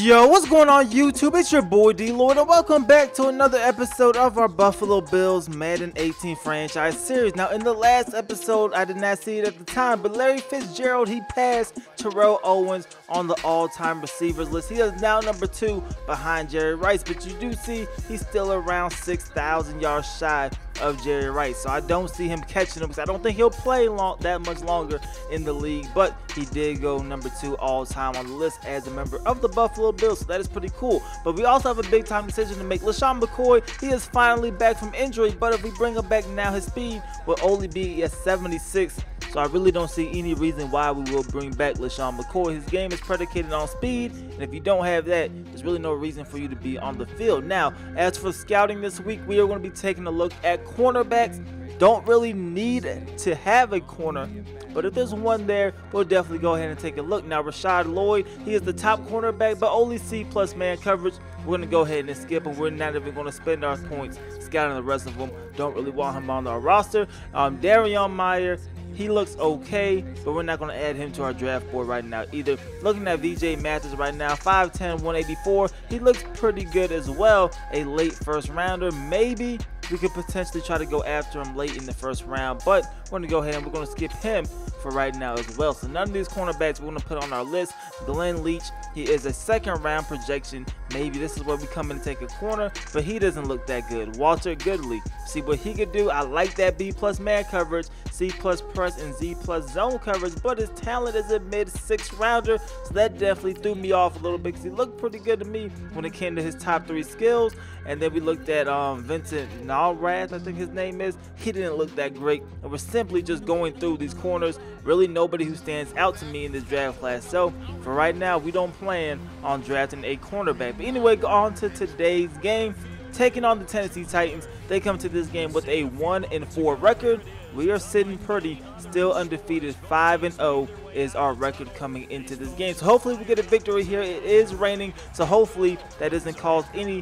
Yo, what's going on YouTube? It's your boy DLloyd and welcome back to another episode of our Buffalo Bills Madden 18 franchise series. Now in the last episode, I did not see it at the time, but Larry Fitzgerald, he passed Terrell Owens on the all-time receivers list. He is now number 2 behind Jerry Rice, but you do see he's still around 6,000 yards shy of Jerry Rice, so I don't see him catching him because I don't think he'll play that much longer in the league. But he did go number 2 all time on the list as a member of the Buffalo Bills, so that is pretty cool. But we also have a big time decision to make. Lesean Mccoy, he is finally back from injury, but if we bring him back now, his speed will only be at 76. So I really don't see any reason why we will bring back Lesean Mccoy. His game is predicated on speed, and if you don't have that, there's really no reason for you to be on the field. Now, as for scouting this week, we are going to be taking a look at cornerbacks. Don't really need to have a corner, but if there's one there, we'll definitely go ahead and take a look. Now, Rashad Lloyd, he is the top cornerback, but only C+ man coverage. We're going to go ahead and skip him. We're not even going to spend our points scouting the rest of them. Don't really want him on our roster. Darion Meyer, he looks okay, but we're not going to add him to our draft board right now either. Looking at VJ Mathis right now, 5'10", 184. He looks pretty good as well. A late first rounder. Maybe we could potentially try to go after him late in the first round, but we're going to go ahead and we're going to skip him for right now as well. So none of these cornerbacks we're going to put on our list. Glenn Leach, he is a second round projection. Maybe this is where we come in and take a corner, but he doesn't look that good. Walter Goodley, see what he could do. I like that B+ man coverage, C+ press, and Z+ zone coverage, but his talent is a mid-6th rounder, so that definitely threw me off a little bit because he looked pretty good to me when it came to his top 3 skills. And then we looked at Vincent Nalrath, I think his name is. He didn't look that great, and we're simply just going through these corners. Really nobody who stands out to me in this draft class. So for right now, we don't plan on drafting a cornerback. But anyway, go on to today's game. Taking on the Tennessee Titans, they come to this game with a 1-4 record. We are sitting pretty, still undefeated. 5-0 is our record coming into this game. So hopefully we get a victory here. It is raining, so hopefully that doesn't cause any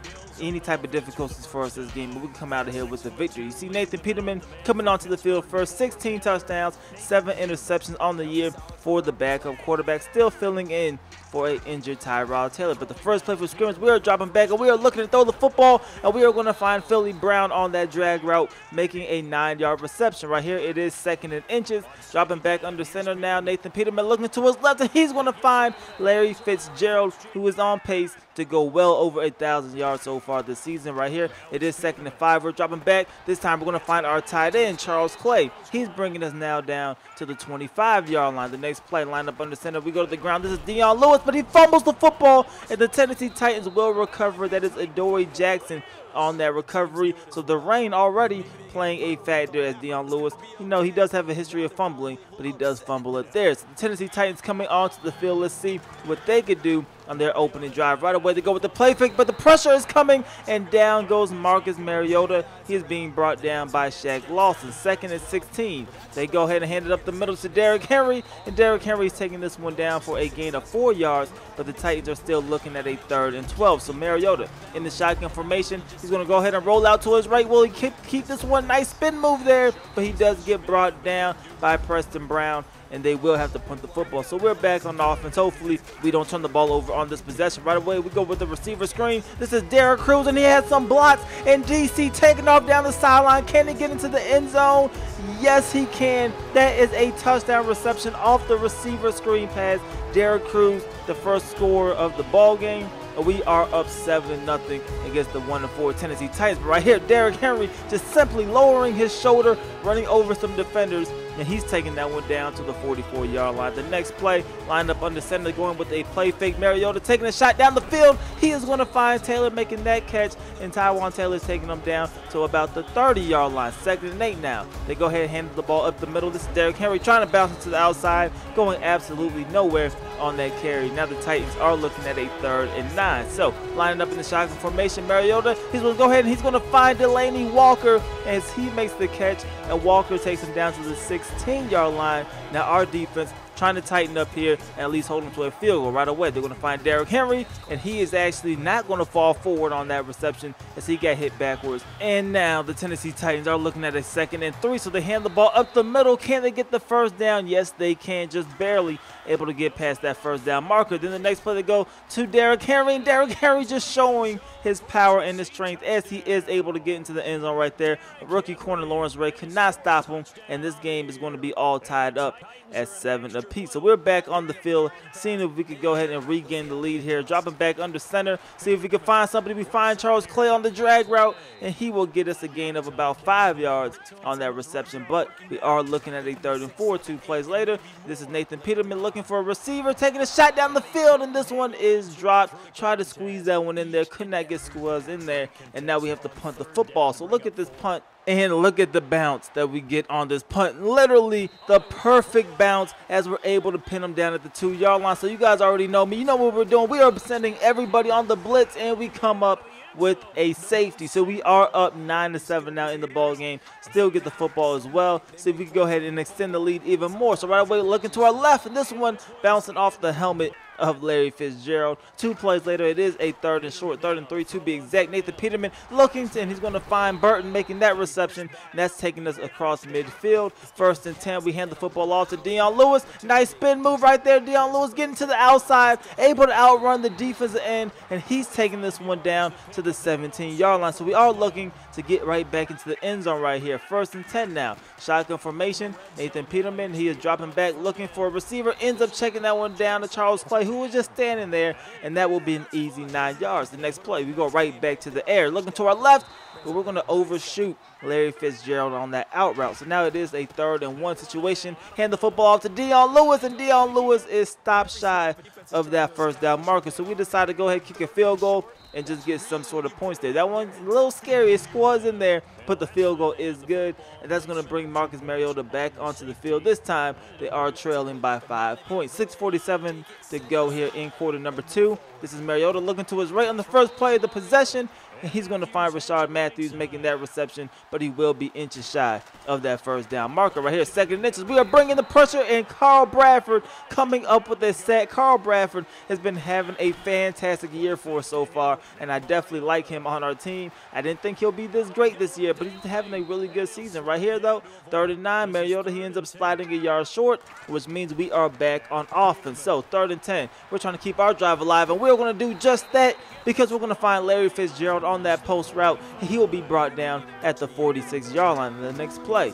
type of difficulties for us this game, but we can come out of here with a victory. You see Nathan Peterman coming onto the field first, 16 touchdowns, 7 interceptions on the year for the backup quarterback, still filling in for an injured Tyrod Taylor. But the first play for scrimmage, we are dropping back and we are looking to throw the football, and we are going to find Philly Brown on that drag route, making a 9-yard reception. Right here, it is 2nd and inches. Dropping back under center now, Nathan Peterman looking to his left, and he's going to find Larry Fitzgerald, who is on pace to go well over 1,000 yards so far this season. Right here, it is 2nd and 5. We're dropping back. This time we're going to find our tight end, Charles Clay. He's bringing us now down to the 25-yard line. The next play, line up under center. We go to the ground. This is Dion Lewis, but he fumbles the football, and the Tennessee Titans will recover. That is Adoree Jackson on that recovery. So the rain already playing a factor as Dion Lewis. You know, he does have a history of fumbling, but he does fumble it there. So the Tennessee Titans coming onto the field. Let's see what they could do on their opening drive. Right away, they go with the play fake, but the pressure is coming, and down goes Marcus Mariota. He is being brought down by Shaq Lawson. 2nd and 16. They go ahead and hand it up the middle to Derrick Henry, and Derrick Henry is taking this one down for a gain of 4 yards, but the Titans are still looking at a 3rd and 12. So Mariota in the shotgun formation. He's going to go ahead and roll out to his right. Will he keep this one? Nice spin move there, but he does get brought down by Preston Brown, and they will have to punt the football. So we're back on offense. Hopefully we don't turn the ball over on this possession. Right away, we go with the receiver screen. This is Derrick Cruz, and he has some blocks, and DC taking off down the sideline. Can he get into the end zone? Yes, he can. That is a touchdown reception off the receiver screen pass. Derrick Cruz, the first scorer of the ball game. We are up 7-0 against the 1-4 Tennessee Titans. But right here, Derrick Henry just simply lowering his shoulder, running over some defenders, and he's taking that one down to the 44-yard line. The next play, lined up under center, going with a play fake. Mariota taking a shot down the field. He is going to find Taylor making that catch, and Tywan Taylor is taking him down to about the 30-yard line. 2nd and 8 now. They go ahead and hand the ball up the middle. This is Derrick Henry trying to bounce it to the outside, going absolutely nowhere on that carry. Now the Titans are looking at a 3rd and 9. So lining up in the shotgun formation, Mariota, he's going to go ahead and he's going to find Delanie Walker as he makes the catch, and Walker takes him down to the 16-yard line. Now our defense trying to tighten up here and at least hold them to a field goal right away. They're going to find Derrick Henry, and he is actually not going to fall forward on that reception as he got hit backwards. And now the Tennessee Titans are looking at a 2nd and 3, so they hand the ball up the middle. Can they get the first down? Yes, they can, just barely able to get past that first down marker. Then the next play they go to Derrick Henry, and Derrick Henry just showing his power and his strength as he is able to get into the end zone right there. Rookie corner Lawrence Ray cannot stop him, and this game is going to be all tied up at 7 apiece. So we're back on the field, seeing if we could go ahead and regain the lead here. Dropping back under center, see if we can find somebody. We find Charles Clay on the drag route, and he will get us a gain of about 5 yards on that reception. But we are looking at a 3rd and 4. 2 plays later, this is Nathan Peterman looking for a receiver, taking a shot down the field, and this one is dropped. Try to squeeze that one in there, could not get squeezed in there, and now we have to punt the football. So look at this punt. And look at the bounce that we get on this punt. Literally the perfect bounce as we're able to pin them down at the 2-yard line. So you guys already know me. You know what we're doing. We are sending everybody on the blitz, and we come up with a safety. So we are up 9-7 now in the ball game. Still get the football as well. See if we can go ahead and extend the lead even more. So right away looking to our left, and this one bouncing off the helmet of Larry Fitzgerald. 2 plays later, it is a 3rd and short, 3rd and 3 to be exact. Nathan Peterman looking to, and he's going to find Burton making that reception, and that's taking us across midfield. 1st and 10, we hand the football off to Dion Lewis. Nice spin move right there. Dion Lewis getting to the outside, able to outrun the defensive end, and he's taking this one down to the 17-yard line. So we are looking to get right back into the end zone right here. 1st and 10 now. Shotgun formation. Nathan Peterman, he is dropping back, looking for a receiver, ends up checking that one down to Charles Clay, who was just standing there, and that will be an easy 9 yards. The next play, we go right back to the air, looking to our left, but we're going to overshoot Larry Fitzgerald on that out route. So now it is a 3rd and 1 situation. Hand the football off to Dion Lewis, and Dion Lewis is stopped shy of that first down marker. So we decide to go ahead and kick a field goal and just get some sort of points there. That one's a little scary. It squads in there, but the field goal is good, and that's going to bring Marcus Mariota back onto the field. This time, they are trailing by 5 points. 6:47 to go here in quarter number 2. This is Mariota looking to his right on the first play of the possession, and he's going to find Rashard Matthews making that reception, but he will be inches shy of that first down marker. Right here, 2nd and inches. We are bringing the pressure, and Carl Bradford coming up with a sack. Carl Bradford has been having a fantastic year for us so far, and I definitely like him on our team. I didn't think he'll be this great this year, but he's having a really good season. Right here, though, 3rd and 9. Mariota, he ends up sliding a yard short, which means we are back on offense. So 3rd and 10. We're trying to keep our drive alive, and we're going to do just that because we're going to find Larry Fitzgerald on that post route. He will be brought down at the 46-yard line in the next play.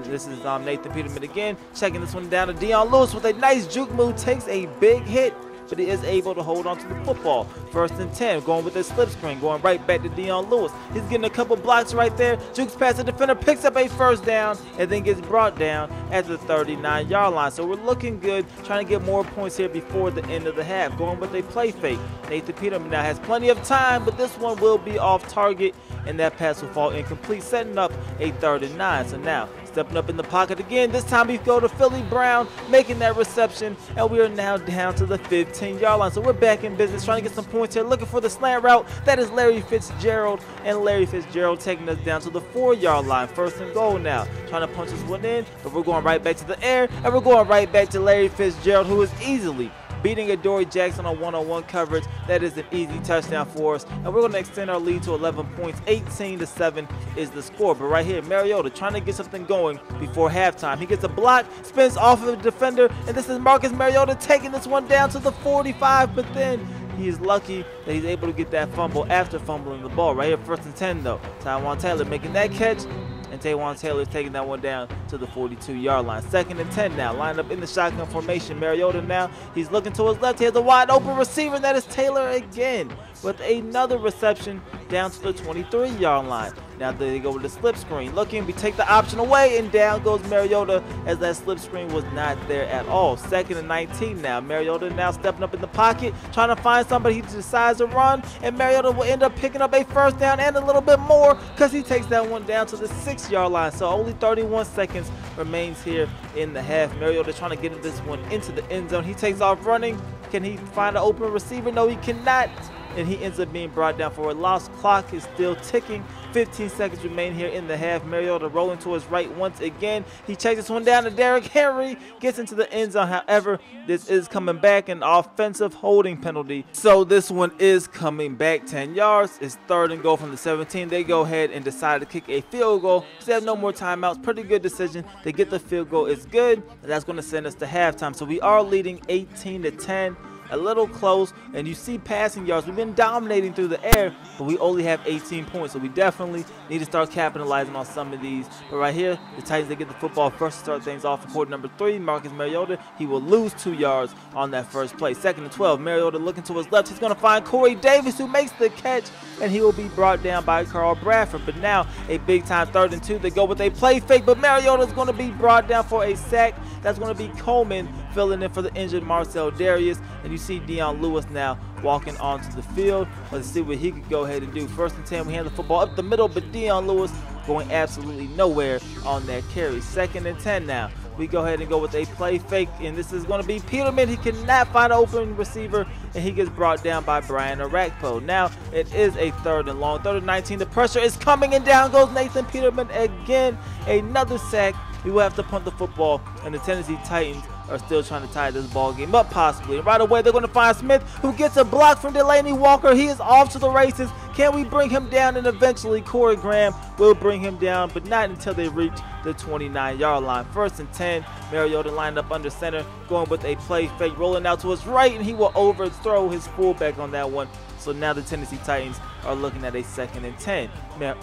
This is Nathan Peterman again, checking this one down to Dion Lewis with a nice juke move, takes a big hit, but he is able to hold on to the football. 1st and 10, going with a slip screen, going right back to Dion Lewis. He's getting a couple blocks right there. Jukes past the defender, picks up a first down, and then gets brought down at the 39-yard line. So we're looking good, trying to get more points here before the end of the half. Going with a play fake. Nathan Peterman now has plenty of time, but this one will be off target, and that pass will fall incomplete, setting up a 3rd and 9. So now, stepping up in the pocket again. This time we go to Philly Brown, making that reception, and we are now down to the 15-yard line. So we're back in business, trying to get some points here, looking for the slant route. That is Larry Fitzgerald, and Larry Fitzgerald taking us down to the 4-yard line. 1st and goal now. Trying to punch this one in, but we're going right back to the air, and we're going right back to Larry Fitzgerald, who is easily beating Adoree Jackson on one-on-one coverage. That is an easy touchdown for us, and we're going to extend our lead to 11 points. 18-7 is the score. But right here, Mariota trying to get something going before halftime. He gets a block, spins off of the defender, and this is Marcus Mariota taking this one down to the 45, but then he is lucky that he's able to get that fumble after fumbling the ball. Right here, 1st and 10 though. Taywan Taylor making that catch, and Taywan Taylor is taking that one down to the 42-yard line. 2nd and 10 now. Lined up in the shotgun formation. Mariota now, he's looking to his left. He has a wide open receiver, and that is Taylor again with another reception down to the 23-yard line. Now they go with the slip screen. Looking, we take the option away, and down goes Mariota as that slip screen was not there at all. 2nd and 19 now. Mariota now stepping up in the pocket, trying to find somebody. He decides to run, and Mariota will end up picking up a first down and a little bit more because he takes that one down to the 6-yard line. So only 31 seconds remains here in the half. Mariota trying to get this one into the end zone. He takes off running. Can he find an open receiver? No, he cannot. and he ends up being brought down for a loss. Clock is still ticking. 15 seconds remain here in the half. Mariota rolling to his right once again. He chases one down to Derrick Henry, gets into the end zone. However, this is coming back, an offensive holding penalty. So this one is coming back 10 yards. It's 3rd and goal from the 17. They go ahead and decide to kick a field goal. They have no more timeouts. Pretty good decision. They get the field goal. It's good, and that's going to send us to halftime. So we are leading 18-10. A little close, and you see passing yards. We've been dominating through the air, but we only have 18 points, so we definitely need to start capitalizing on some of these. But right here, the Titans, they get the football first to start things off. For quarter number 3, Marcus Mariota, he will lose 2 yards on that first play. 2nd and 12, Mariota looking to his left. He's going to find Corey Davis, who makes the catch, and he will be brought down by Carl Bradford. But now a big-time 3rd and 2. They go with a play fake, but Mariota is going to be brought down for a sack. That's going to be Coleman filling in for the injured Marcel Darius, and you see Dion Lewis now walking onto the field. Let's see what he could go ahead and do. 1st and 10, we hand the football up the middle, but Dion Lewis going absolutely nowhere on that carry. 2nd and 10 now. We go ahead and go with a play fake, and this is going to be Peterman. He cannot find an open receiver, and he gets brought down by Brian Arakpo. Now it is a 3rd and long. 3rd and 19. The pressure is coming, and down goes Nathan Peterman again. Another sack. We will have to punt the football, and the Tennessee Titans are still trying to tie this ball game up possibly. And right away, they're going to find Smith, who gets a block from Delanie Walker. He is off to the races. Can we bring him down? And eventually, Corey Graham will bring him down, but not until they reach the 29-yard line. 1st and 10, Mariota lined up under center, going with a play fake, rolling out to his right, and he will overthrow his fullback on that one. So now the Tennessee Titans are looking at a 2nd and 10.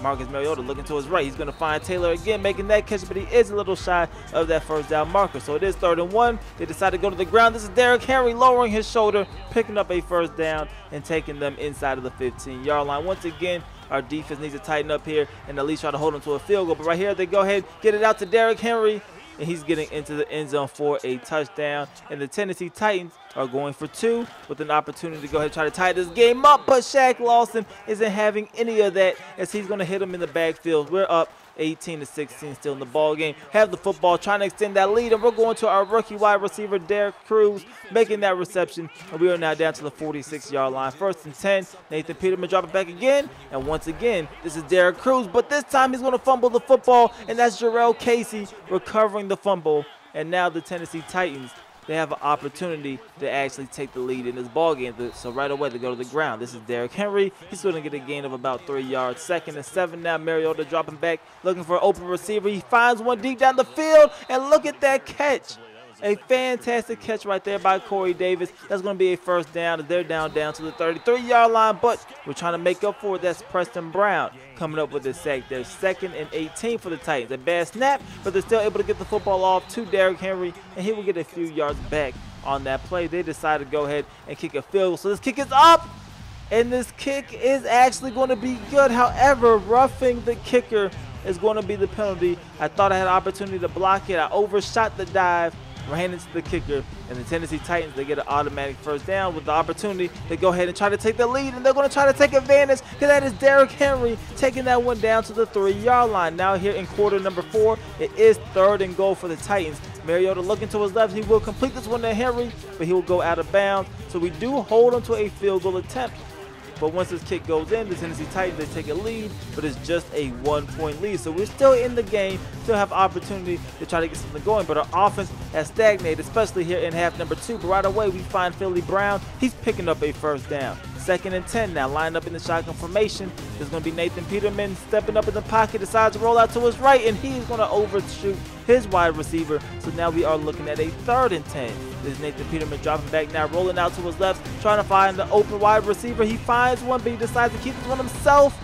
Marcus Mariota looking to his right. He's going to find Taylor again, making that catch, but he is a little shy of that 1st down marker. So it is 3rd and 1. They decide to go to the ground. This is Derrick Henry lowering his shoulder, picking up a 1st down, and taking them inside of the 15-yard line. Once again, our defense needs to tighten up here and at least try to hold them to a field goal. But right here, they go ahead, get it out to Derrick Henry, and he's getting into the end zone for a touchdown. And the Tennessee Titans are going for 2 with an opportunity to go ahead and try to tie this game up. But Shaq Lawson isn't having any of that, as he's going to hit him in the backfield. We're up 18-16 still in the ball game. Have the football, trying to extend that lead, and we're going to our rookie wide receiver Derek Cruz making that reception, and we are now down to the 46-yard line. 1st and 10. Nathan Peterman drop it back again, and once again this is Derek Cruz, but this time he's going to fumble the football, and that's Jarrell Casey recovering the fumble. And now the Tennessee Titans, they have an opportunity to actually take the lead in this ball game. So right away they go to the ground. This is Derrick Henry. He's going to get a gain of about 3 yards. 2nd and 7 now. Mariota dropping back, looking for an open receiver. He finds one deep down the field, and look at that catch. A fantastic catch right there by Corey Davis. That's going to be a 1st down, as they're down to the 33-yard line, but we're trying to make up for it. That's Preston Brown coming up with a sack. There's 2nd and 18 for the Titans. A bad snap, but they're still able to get the football off to Derrick Henry, and he will get a few yards back on that play. They decide to go ahead and kick a field goal. So this kick is up, and this kick is actually going to be good. However, roughing the kicker is going to be the penalty. I thought I had an opportunity to block it. I overshot the dive, ran into the kicker, and the Tennessee Titans, they get an automatic 1st down with the opportunity to go ahead and try to take the lead, and they're going to try to take advantage, because that is Derrick Henry taking that one down to the 3-yard line. Now here in quarter number 4, it is 3rd and goal for the Titans. Mariota looking to his left. He will complete this one to Henry, but he will go out of bounds. So we do hold him to a field goal attempt. But once this kick goes in, the Tennessee Titans, they take a lead, but it's just a 1-point lead. So we're still in the game, still have opportunity to try to get something going, but our offense has stagnated, especially here in half number 2. But right away, we find Philly Brown. He's picking up a 1st down. 2nd and 10 now, lined up in the shotgun formation. There's going to be Nathan Peterman stepping up in the pocket, decides to roll out to his right, and he's going to overshoot his wide receiver. So now we are looking at a 3rd and 10. This is Nathan Peterman dropping back now, rolling out to his left, trying to find the open wide receiver. He finds one, but he decides to keep this one himself,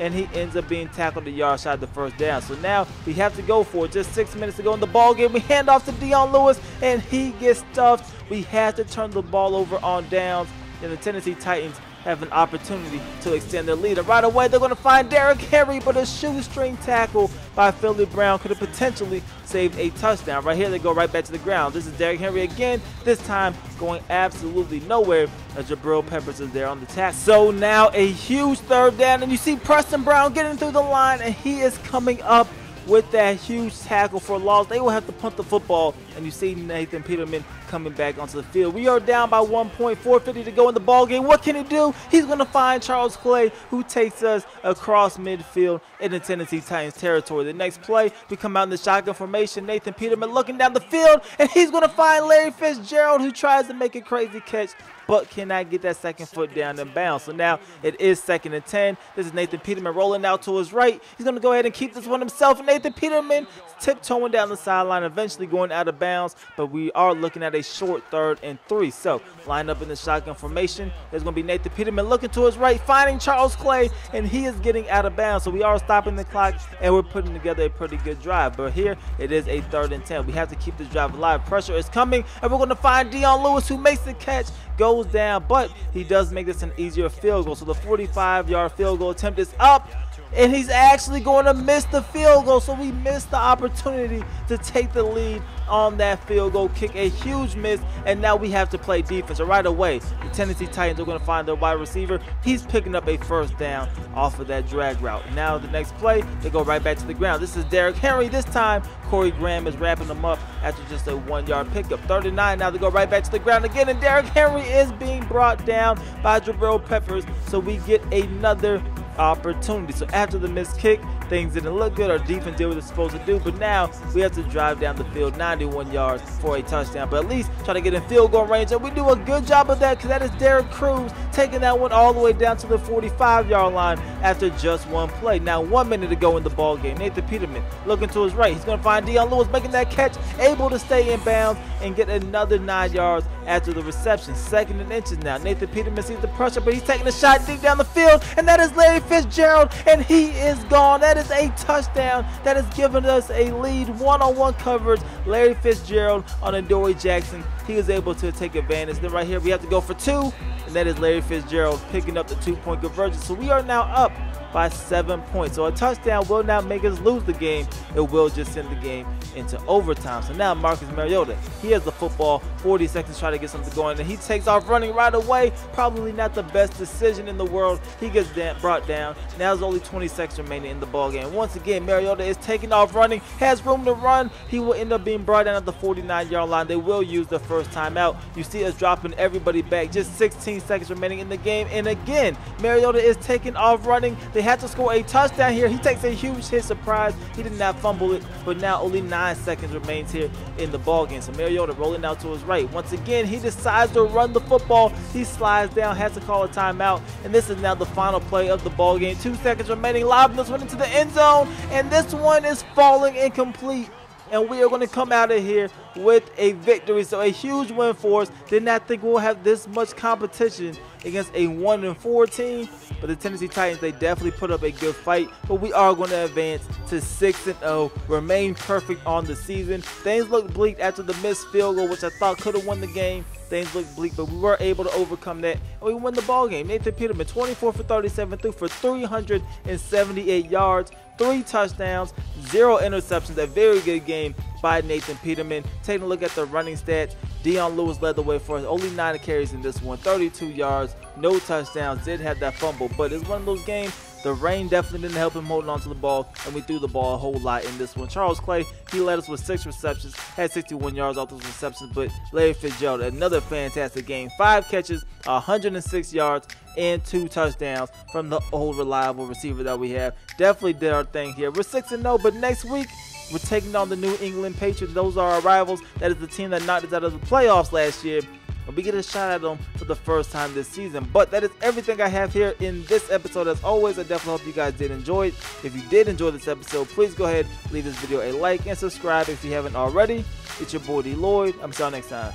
and he ends up being tackled a yard shy of the 1st down. So now we have to go for it. Just 6 minutes to go in the ball game. We hand off to Dion Lewis, and he gets stuffed. We have to turn the ball over on downs, and the Tennessee Titans have an opportunity to extend their lead. And right away, they're going to find Derrick Henry, but a shoestring tackle by Philly Brown could have potentially saved a touchdown. Right here, they go right back to the ground. This is Derrick Henry again, this time going absolutely nowhere, as Jabril Peppers is there on the tackle. So now a huge 3rd down, and you see Preston Brown getting through the line, and he is coming up with that huge tackle for loss. They will have to punt the football, and you see Nathan Peterman coming back onto the field. We are down by 1 point, 4:50 to go in the ball game. What can he do? He's going to find Charles Clay, who takes us across midfield into Tennessee Titans territory. The next play, we come out in the shotgun formation. Nathan Peterman looking down the field, and he's going to find Larry Fitzgerald, who tries to make a crazy catch, but cannot get that second foot down and bounce. So now it is 2nd and 10. This is Nathan Peterman rolling out to his right. He's going to go ahead and keep this one himself. Nathan Peterman tiptoeing down the sideline, eventually going out of bounds, but we are looking at a short 3rd and 3. So line up in the shotgun formation. There's going to be Nathan Peterman looking to his right, finding Charles Clay, and he is getting out of bounds. So we are stopping the clock, and we're putting together a pretty good drive. But here it is a 3rd and 10. We have to keep this drive alive. Pressure is coming, and we're going to find Dion Lewis, who makes the catch, goes down, but he does make this an easier field goal. So the 45-yard field goal attempt is up, and he's actually going to miss the field goal. So we missed the opportunity to take the lead on that field goal kick. A huge miss, and now we have to play defense. So right away, the Tennessee Titans are going to find their wide receiver. He's picking up a 1st down off of that drag route. Now the next play, they go right back to the ground. This is Derrick Henry. This time, Corey Graham is wrapping them up after just a 1-yard pickup. 3rd and 9. Now they go right back to the ground again, and Derrick Henry is being brought down by Jabril Peppers. So we get another opportunity. So after the missed kick, things didn't look good. Our defense did what it's supposed to do, but now we have to drive down the field 91 yards for a touchdown, but at least try to get in field goal range, and we do a good job of that, because that is Derek Cruz taking that one all the way down to the 45-yard line after just 1 play. Now 1 minute to go in the ball game. Nathan Peterman looking to his right. He's going to find Dion Lewis making that catch, able to stay in bounds and get another 9 yards after the reception. 2nd and inches now. Nathan Peterman sees the pressure, but he's taking a shot deep down the field, and that is Larry Fitzgerald, and he is gone. That is a touchdown that has given us a lead. One-on-one coverage. Larry Fitzgerald on Adoree Jackson. He was able to take advantage. Then right here we have to go for 2, and that is Larry Fitzgerald picking up the 2-point conversion. So we are now up by 7 points. So a touchdown will not make us lose the game. It will just send the game into overtime. So now Marcus Mariota, he has the football, 40 seconds to try to get something going, and he takes off running right away. Probably not the best decision in the world. He gets brought down. Now there's only 20 seconds remaining in the ball game. Once again, Mariota is taking off running, has room to run. He will end up being brought down at the 49-yard line. They will use the first timeout. You see us dropping everybody back. Just 16 seconds remaining in the game, and again, Mariota is taking off running. They had to score a touchdown here. He takes a huge hit. Surprise, he did not fumble it, but now only 9 seconds remains here in the ball game. So Mariota rolling out to his right. Once again, he decides to run the football. He slides down, has to call a timeout, and this is now the final play of the ball game. 2 seconds remaining. Lobbing this one into the end zone, and this one is falling incomplete. And we are going to come out of here with a victory. So a huge win for us. Did not think we'll have this much competition against a 1-4 team, but the Tennessee Titans, they definitely put up a good fight. But we are going to advance to 6-0, remain perfect on the season. Things looked bleak after the missed field goal, which I thought could have won the game. Things looked bleak, but we were able to overcome that, and we won the ball game. Nathan Peterman, 24 for 37, threw for 378 yards, 3 touchdowns, 0 interceptions. A very good game by Nathan Peterman. Taking a look at the running stats, Dion Lewis led the way for us. Only 9 carries in this one, 32 yards, no touchdowns. Did have that fumble, but it's one of those games. The rain definitely didn't help him holding on to the ball, and we threw the ball a whole lot in this one. Charles Clay, he led us with 6 receptions, had 61 yards off those receptions, but Larry Fitzgerald, another fantastic game. 5 catches, 106 yards, and 2 touchdowns from the old reliable receiver that we have. Definitely did our thing here. We're 6-0, but next week, we're taking on the New England Patriots. Those are our rivals. That is the team that knocked us out of the playoffs last year. And we get a shot at them for the first time this season. But that is everything I have here in this episode. As always, I definitely hope you guys did enjoy it. If you did enjoy this episode, please go ahead, leave this video a like and subscribe if you haven't already. It's your boy D Lloyd. I'm see y'all next time.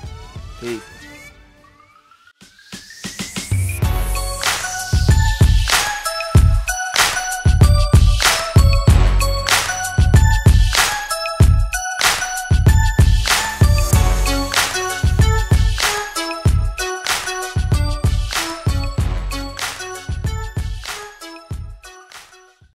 Peace.